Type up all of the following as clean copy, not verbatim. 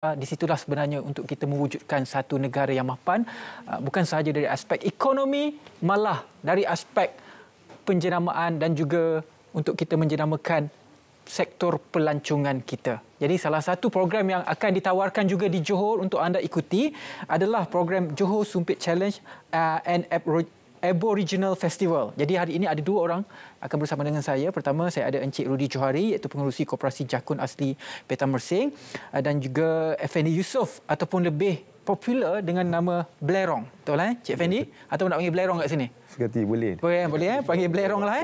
Di situlah sebenarnya untuk kita mewujudkan satu negara yang mapan, bukan sahaja dari aspek ekonomi, malah dari aspek penjenamaan dan juga untuk kita menjenamakan sektor pelancongan kita. Jadi salah satu program yang akan ditawarkan juga di Johor untuk anda ikuti adalah program Johor Sumpit Challenge and Aboriginal Festival. Jadi hari ini ada dua orang akan bersama dengan saya. Pertama, saya ada Encik Rudi Johari, iaitu pengerusi Koperasi Jakun Asli Petam Mersing, dan juga Effendi Yusof ataupun lebih popular dengan nama Blerong. Betul Cik Effendi? Atau nak panggil Blerong kat sini? Sekati boleh. Boleh panggil Blerong lah.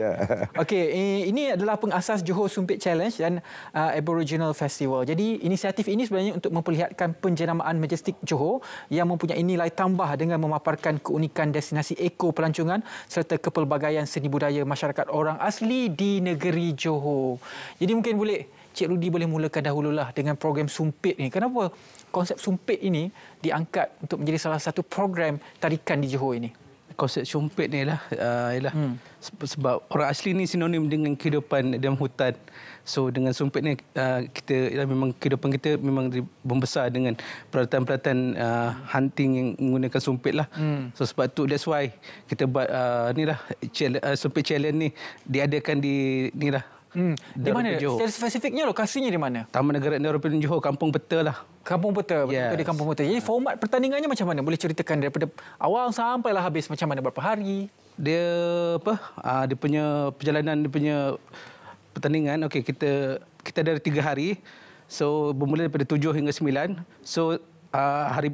Okey, ini adalah pengasas Johor Sumpit Challenge dan Aboriginal Festival. Jadi inisiatif ini sebenarnya untuk memperlihatkan penjenamaan majestik Johor yang mempunyai nilai tambah dengan memaparkan keunikan destinasi eko pelancongan serta kepelbagaian seni budaya masyarakat orang asli di negeri Johor. Jadi mungkin boleh Cik Rudi boleh mulakan dahululah dengan program Sumpit ni. Kenapa konsep Sumpit ini diangkat untuk menjadi salah satu program tarikan di Johor ini? Konsep Sumpit ni lah ialah sebab orang asli ni sinonim dengan kehidupan dalam hutan. So dengan Sumpit ni kita memang kehidupan kita memang membesar dengan peralatan-peralatan hunting yang menggunakan sumpit lah. So sebab tu that's why kita buat ni lah Sumpit Challenge ni diadakan di ni lah. Di mana? Secara spesifiknya lokasinya di mana? Taman Negara Darul Johor, Kampung Peta lah. Kampung Peta, betul di Kampung Peta. Jadi format pertandingannya macam mana? Boleh ceritakan daripada awal sampailah habis macam mana, berapa hari? Dia dia punya perjalanan, dia punya pertandingan. Okey, kita ada 3 hari. So bermula daripada 7 hingga 9. So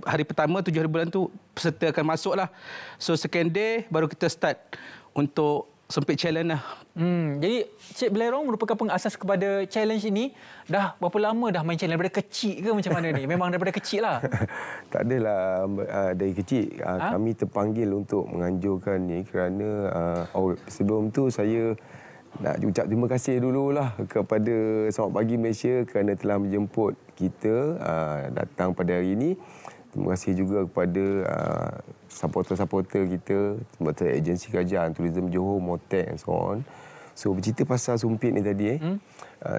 hari pertama 7 hari bulan tu peserta akan masuk lah. So second day baru kita start untuk Sumpit Challenge lah. Jadi Cik Blerong merupakan pengasas kepada challenge ini. Dah berapa lama dah main challenge? Daripada kecil ke macam mana ni? Memang daripada kecil lah. Tak adalah dari kecil. Kami terpanggil untuk menganjurkan ni kerana sebelum tu saya nak ucap terima kasih dululah kepada Selamat Pagi Malaysia kerana telah menjemput kita datang pada hari ini. Terima kasih juga kepada supporter-supporter kita, supporter agensi kerajaan, Tourism Johor, Motek and so on. So bercerita pasal Sumpit ni tadi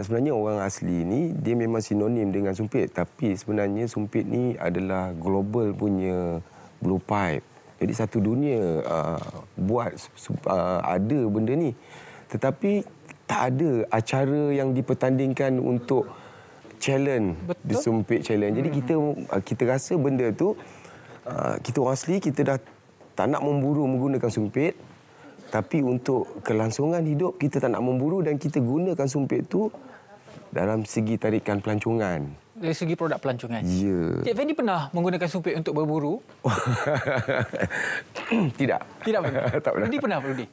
sebenarnya orang asli ni dia memang sinonim dengan Sumpit, tapi sebenarnya Sumpit ni adalah global punya blue pipe. Jadi satu dunia buat ada benda ni. Tetapi tak ada acara yang dipertandingkan untuk challenge. Betul? Di Sumpit Challenge. Jadi kita rasa benda tu kita orang asli kita dah tak nak memburu menggunakan sumpit, tapi untuk kelangsungan hidup kita tak nak memburu dan kita gunakan sumpit tu dalam segi tarikan pelancongan. Dari segi produk pelancongan. Ya. Cik Fendi pernah menggunakan sumpit untuk berburu? Tidak. Tidak pernah. Tak pernah. Rudi pernah, Rudi?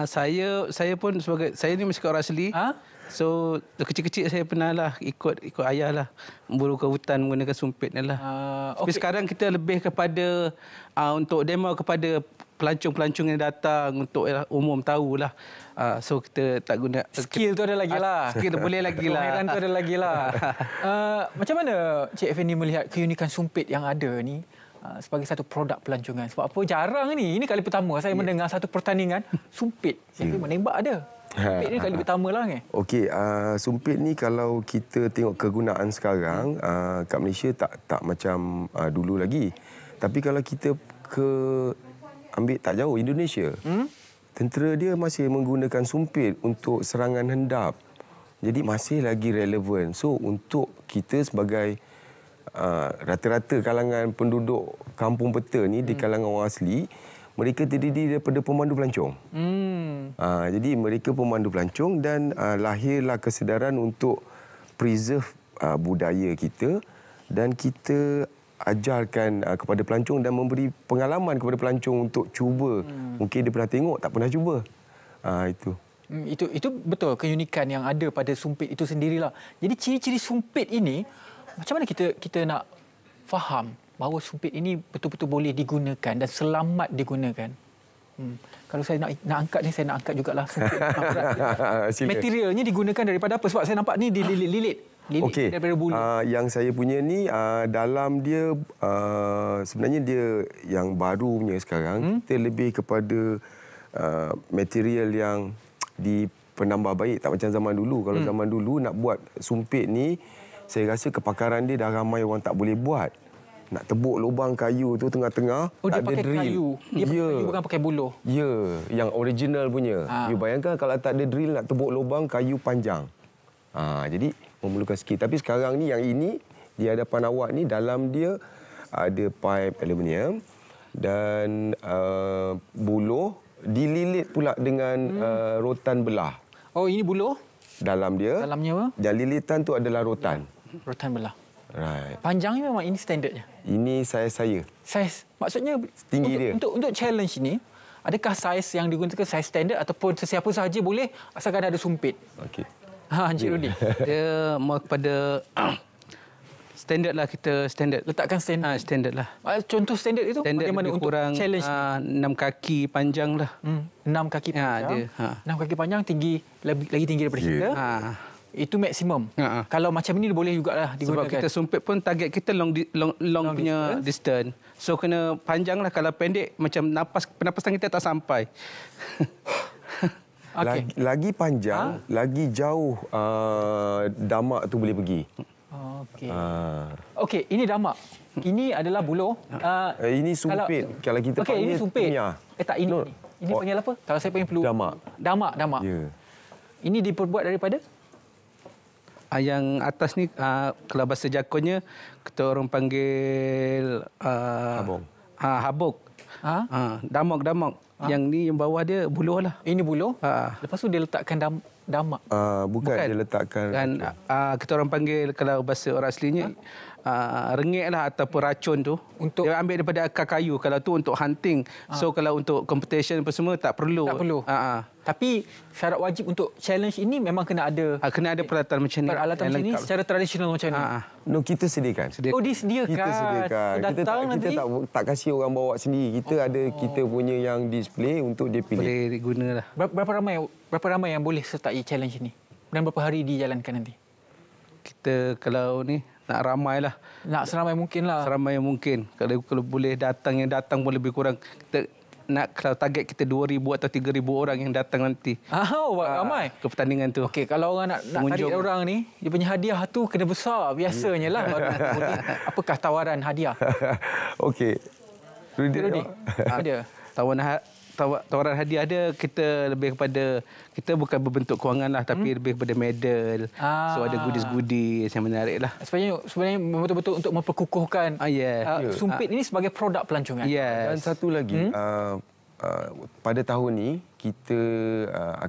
Saya pun sebagai saya ni masih orang asli. So kecil-kecil saya pernah lah ikut ayah lah memburu ke hutan menggunakan sumpit ni lah. Tapi sekarang kita lebih kepada untuk demo kepada pelancong-pelancong yang datang untuk umum tahulah. So kita tak guna skill tu ada lagi lah. Skill tu boleh lagi lah. Kemahiran tu ada lagi lah. Macam mana Cik Effendi melihat keunikan sumpit yang ada ni sebagai satu produk pelancongan? Sebab apa jarang ni. Ini kali pertama saya mendengar satu pertandingan sumpit. Saya menembak ada. Sumpit ni kali pertama lah kan? Okey, sumpit ni kalau kita tengok kegunaan sekarang kat Malaysia tak macam dulu lagi. Tapi kalau kita ambil tak jauh Indonesia, tentera dia masih menggunakan sumpit untuk serangan hendap. Jadi masih lagi relevan. So untuk kita sebagai rata-rata kalangan penduduk Kampung Peta ni di kalangan orang asli, mereka terdiri daripada pemandu pelancong. Jadi mereka pemandu pelancong dan lahirlah kesedaran untuk preserve budaya kita dan kita ajarkan kepada pelancong dan memberi pengalaman kepada pelancong untuk cuba. Mungkin dia pernah tengok, tak pernah cuba. Itu betul keunikan yang ada pada sumpit itu sendirilah. Jadi ciri-ciri sumpit ini, macam mana kita nak faham bahawa sumpit ini betul-betul boleh digunakan dan selamat digunakan? Kalau saya nak angkat ni, saya nak angkat jugalah sumpit. Materialnya digunakan daripada apa? Sebab saya nampak ni dililit-lilit. Okey. Daripada bulu. Yang saya punya ni dalam dia sebenarnya dia yang baru punya sekarang kita lebih kepada material yang penambah baik, tak macam zaman dulu. Kalau zaman dulu nak buat sumpit ni saya rasa kepakaran dia dah ramai orang tak boleh buat. Nak tebuk lubang kayu tu tengah-tengah, Oh, dia tak ada pakai drill. kayu. Dia pakai kayu bukan pakai buluh. Ya, yang original punya. You bayangkan kalau tak ada drill nak tebuk lubang, kayu panjang. Jadi memerlukan skill. Tapi sekarang ni yang ini di hadapan awak ni dalam dia ada pipe aluminium dan buluh dililit pula dengan rotan belah. Oh, ini buluh. Dalam dia. Dalamnya apa? Dan lilitan tu adalah rotan. Rotan belah. Right. Panjangnya memang ini standardnya. Ini saya. Saiz maksudnya Tinggi dia. Untuk challenge ini, adakah saiz yang digunakan saiz standard ataupun sesiapa sahaja boleh asalkan ada sumpit? Okey. Encik Rudi. Dia mau kepada standard lah, kita standard. Letakkan standard. Standard lah. Contoh standard itu Standard bagaimana lebih untuk kurang challenge 6 kaki panjang lah. 6 kaki panjang. dia. 6 kaki panjang tinggi lagi tinggi daripada kita. Itu maksimum. Kalau macam ini boleh jugalah digunakan. Sebab kita sumpit pun target kita long punya distance. So kena panjang lah. Kalau pendek macam pernafasan kita tak sampai. Okay. Lagi panjang, lagi jauh damak tu boleh pergi. Okey. Okey, ini damak. Ini adalah buluh. Ini sumpit. Kalau kita okey, panggil ini sumpit. punya. Tak, ini. Ini panggil apa? Kalau saya panggil peluru. Damak. Damak. Ya. Ini diperbuat daripada? Yang atas ni, kalau bahasa Jakonnya, kita orang panggil... Habong. Habuk. Damak. Yang ni yang bawah dia buluh lah. Ini buluh. Lepas tu dia letakkan damak. Bukan, dia letakkan... Dan kita orang panggil, kalau bahasa orang aslinya, rengek lah ataupun racun tu. Dia ambil daripada akar kayu. Kalau tu untuk hunting. So kalau untuk competition apa semua, tak perlu. Tak perlu. Tapi syarat wajib untuk challenge ini memang kena ada... kena ada peralatan macam ni. Peralatan macam ni secara tradisional macam ni. No, kita sediakan. Oh, disediakan. Kita sediakan. Kita tak kasih orang bawa sendiri. Kita ada kita punya yang display untuk dia pilih. Boleh diguna lah. Berapa ramai yang boleh sertai challenge ini? Dan berapa hari dijalankan nanti? Kita kalau ni nak ramai lah. Nak seramai mungkin lah. Seramai yang mungkin. Kalau boleh yang datang pun lebih kurang. Kita nak, kalau target kita 2,000 atau 3,000 orang yang datang nanti. Ramai. Ke pertandingan tu. Okey, kalau orang nak tarik orang ni, dia punya hadiah tu kena besar biasanya lah. Apakah tawaran hadiah? Okey. Rudi. Ada. Tawaran hadiah dia, kita lebih kepada, kita bukan berbentuk kewangan lah, tapi lebih kepada medal. So ada goodies yang menarik lah. Sebenarnya betul-betul untuk memperkukuhkan sumpit ini sebagai produk pelancongan. Dan satu lagi, pada tahun ni kita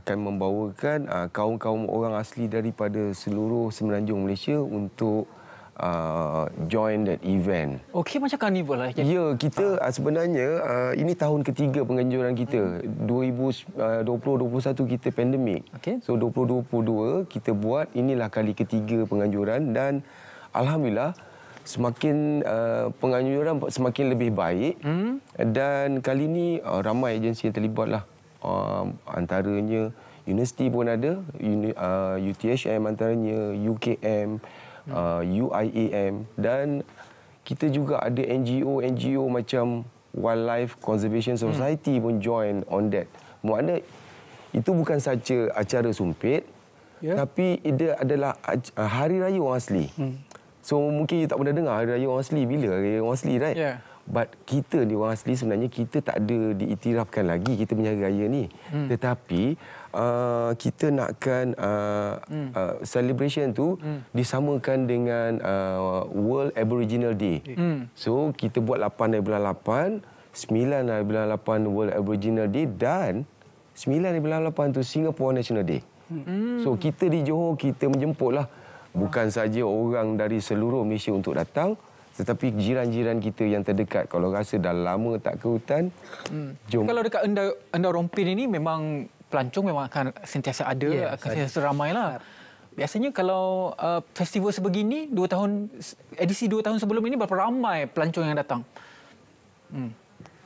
akan membawakan kaum-kaum orang asli daripada seluruh Semenanjung Malaysia untuk join that event. Okey, macam karnival lah. Ya, kita sebenarnya ini tahun ketiga penganjuran kita. 2020-2021 kita pandemik. So 2022 kita buat, inilah kali ketiga penganjuran dan alhamdulillah semakin penganjuran semakin lebih baik. Dan kali ini ramai agensi yang terlibat lah. Antaranya universiti pun ada, UTHM antaranya, UKM, UIAM, dan kita juga ada NGO macam Wildlife Conservation Society pun join on that. Maknanya itu bukan saja acara sumpit, tapi dia adalah Hari Raya Orang Asli. So mungkin you tak pernah dengar Hari Raya Orang Asli. Bila Hari Raya Orang Asli, right? But kita ni orang asli sebenarnya kita tak ada diiktirafkan lagi kita punya hari raya ni. Tetapi kita nakkan celebration tu disamakan dengan World Aboriginal Day. So kita buat 8 dari bulan 8, 9 dari bulan 8 World Aboriginal Day dan 9 dari bulan 8 tu Singapore National Day. So kita di Johor kita menjemputlah bukan saja orang dari seluruh Malaysia untuk datang, tetapi jiran-jiran kita yang terdekat. Kalau rasa dah lama tak ke hutan, jom. Kalau dekat Endau Rompin ini memang pelancong memang akan sentiasa ada, akan sentiasa ramai lah. Biasanya kalau festival sebegini, edisi 2 tahun sebelum ini, berapa ramai pelancong yang datang?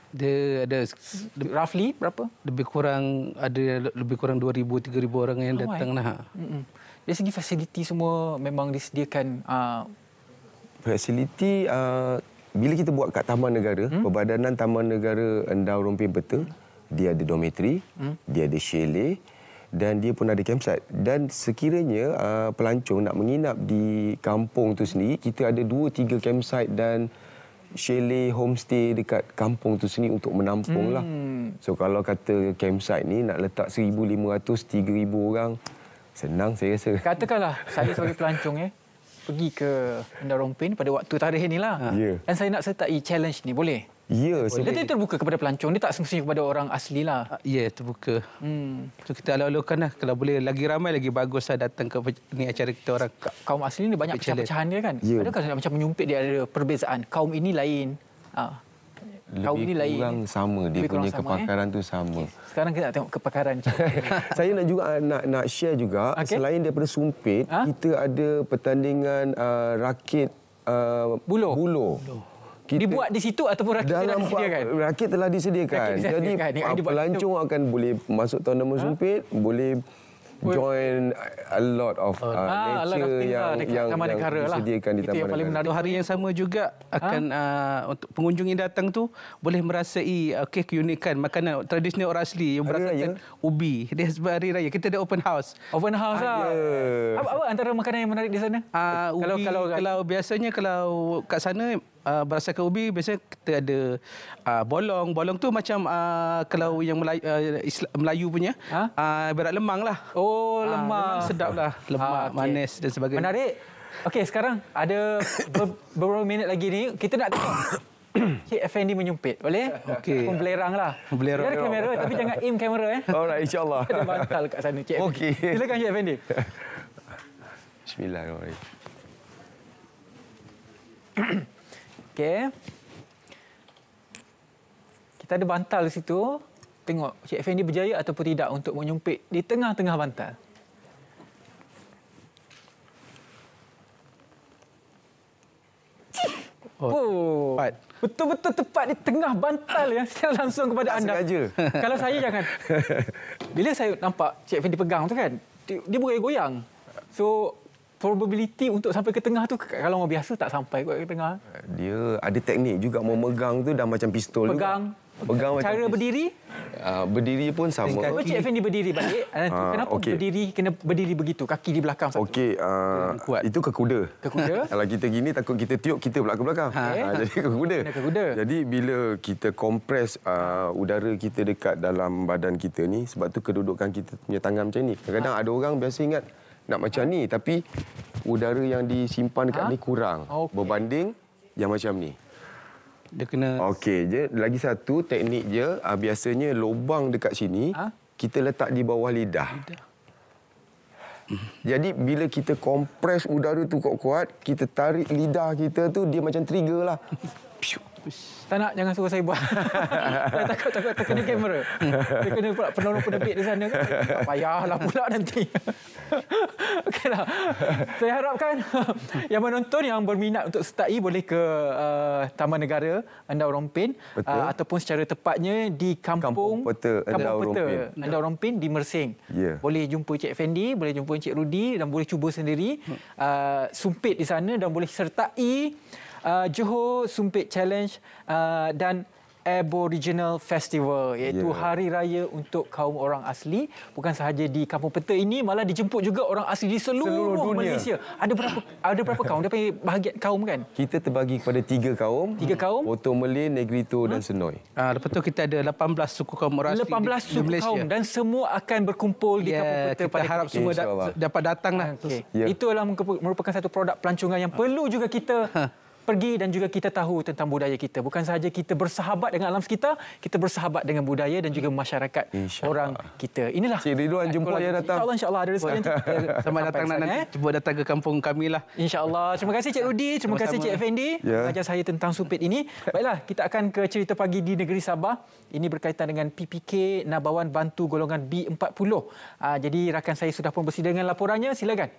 Dia ada roughly berapa? Lebih kurang 2,000-3,000 orang yang datang lah. Dari segi fasiliti semua memang disediakan. Fasiliti bila kita buat kat Taman Negara, Perbadanan Taman Negara Endau Rompin Peta, dia ada dormitory, dia ada chalet dan dia pun ada campsite. Dan sekiranya pelancong nak menginap di kampung tu sendiri, kita ada 2-3 campsite dan chalet homestay dekat kampung tu sendiri untuk menampung lah. So kalau kata campsite ni nak letak 1,500, 3,000 orang, senang saya rasa. Katakanlah saya sebagai pelancong pergi ke Endau Rompin pada waktu tarikh inilah. Ya. Dan saya nak sertai challenge ni, boleh? Ya, Dia terbuka kepada pelancong, dia tak semestinya kepada orang asli lah. Ya, terbuka. So kita alok-alokkan lah. Kalau boleh lagi ramai lagi bagus lah datang ke ni acara kita orang. Kaum asli ni banyak pecah-pecahan dia kan. Ya. Adakah macam menyumpit dia ada perbezaan? Kaum ini lain. Kaum ini lain. Lebih kurang sama. Dia Lebih kurang punya sama, kepakaran tu sama. Sekarang kita nak tengok kepakaran. Saya nak juga nak share juga, selain daripada sumpit, kita ada pertandingan rakit bulo. Dibuat di situ ataupun rakit telah disediakan? Rakit telah disediakan. Jadi pelancong akan boleh masuk tournament sumpit, boleh join a lot of nature yang disediakan di Taman Negara. Hari yang sama juga akan untuk pengunjung yang datang tu boleh merasai keunikan makanan tradisional orang asli yang berasaskan ubi. Dia sebab hari raya kita ada open house. Open house lah. Apa antara makanan yang menarik di sana? Ubi, kalau biasanya kalau kat sana berdasarkan ubi biasanya kita ada bolong. Bolong tu macam kalau yang Melayu punya berat lemang lah. Oh, lemang. Sedap lah. Lemak, manis dan sebagainya. Menarik. Okey, sekarang ada beberapa minit lagi ni kita nak tengok Cik Effendi menyumpit. Boleh? Okey. Pun belerang lah. Belerang. Dia ada kamera tapi jangan aim kamera Alright, insyaAllah. Ada bantal kat sana Cik Effendi. Okey. Silakan Cik Effendi. Bismillahirrahmanirrahim. Okey. Kita ada bantal di situ. Tengok Cik Effendi berjaya ataupun tidak untuk menyumpit di tengah-tengah bantal. Tepat. Betul-betul tepat di tengah bantal secara langsung kepada anda. Sengaja. Kalau saya jangan. Bila saya nampak Cik Effendi pegang tu kan, dia bergoyang. So probability untuk sampai ke tengah tu kalau orang biasa tak sampai ke tengah. Dia ada teknik juga memegang tu dah macam pistol pegang macam cara berdiri? Berdiri pun sama. Oh, Cik Effendi berdiri balik. Kenapa berdiri kena berdiri begitu? Kaki di belakang satu. Okey, itu ke kuda. Ke kuda? Kalau kita gini takut kita tiup, kita pula ke belakang. Jadi ke kuda. Ke kuda. Jadi bila kita kompres udara kita dekat dalam badan kita ni, sebab tu kedudukan kita punya tangan macam ni. Kadang-kadang ada orang biasa ingat nak macam ni, tapi udara yang disimpan dekat ni kurang berbanding yang macam ni. Dia kena... Okey, je lagi satu teknik je, biasanya lubang dekat sini kita letak di bawah lidah. Jadi bila kita kompres udara tu kuat-kuat, kita tarik lidah kita tu, dia macam trigger lah. Tak nak, jangan suruh saya buat. Saya takut terkena kamera. Dia kena pula penolong penerbit di sana. Tak payahlah pula nanti. Okeylah. Saya harapkan yang menonton yang berminat untuk sertai boleh ke Taman Negara Endau Rompin ataupun secara tepatnya di Kampung Peta Endau Rompin di Mersing. Boleh jumpa Cik Effendi, boleh jumpa Cik Rudi dan boleh cuba sendiri sumpit di sana dan boleh sertai Johor Sumpit Challenge dan Aboriginal Festival, iaitu hari raya untuk kaum orang asli. Bukan sahaja di Kampung Peta ini, malah dijemput juga orang asli di seluruh dunia. Malaysia. Ada berapa kaum? Dia panggil bahagian kaum kan? Kita terbagi kepada 3 kaum. 3 kaum? Potong Malay, Negrito dan Senoi. Lepas tu kita ada 18 suku kaum orang asli 18 suku kaum dan semua akan berkumpul di Kampung Peta kita pada harap semua dapat datang lah. Itu adalah merupakan satu produk pelancongan yang perlu juga kita pergi dan juga kita tahu tentang budaya kita. Bukan sahaja kita bersahabat dengan alam sekitar, kita bersahabat dengan budaya dan juga masyarakat orang kita. Inilah Cik Ridwan jemput yang datang. InsyaAllah ada rezeki nanti. Sama datang nanti cuba datang ke kampung kami lah. InsyaAllah. Terima kasih Cik Rudi, terima kasih Cik Effendi mengajar saya tentang sumpit ini. Baiklah, kita akan ke cerita pagi di negeri Sabah. Ini berkaitan dengan PPK Nabawan bantu golongan B40. Jadi rakan saya sudah pun bersedia dengan laporannya. Silakan.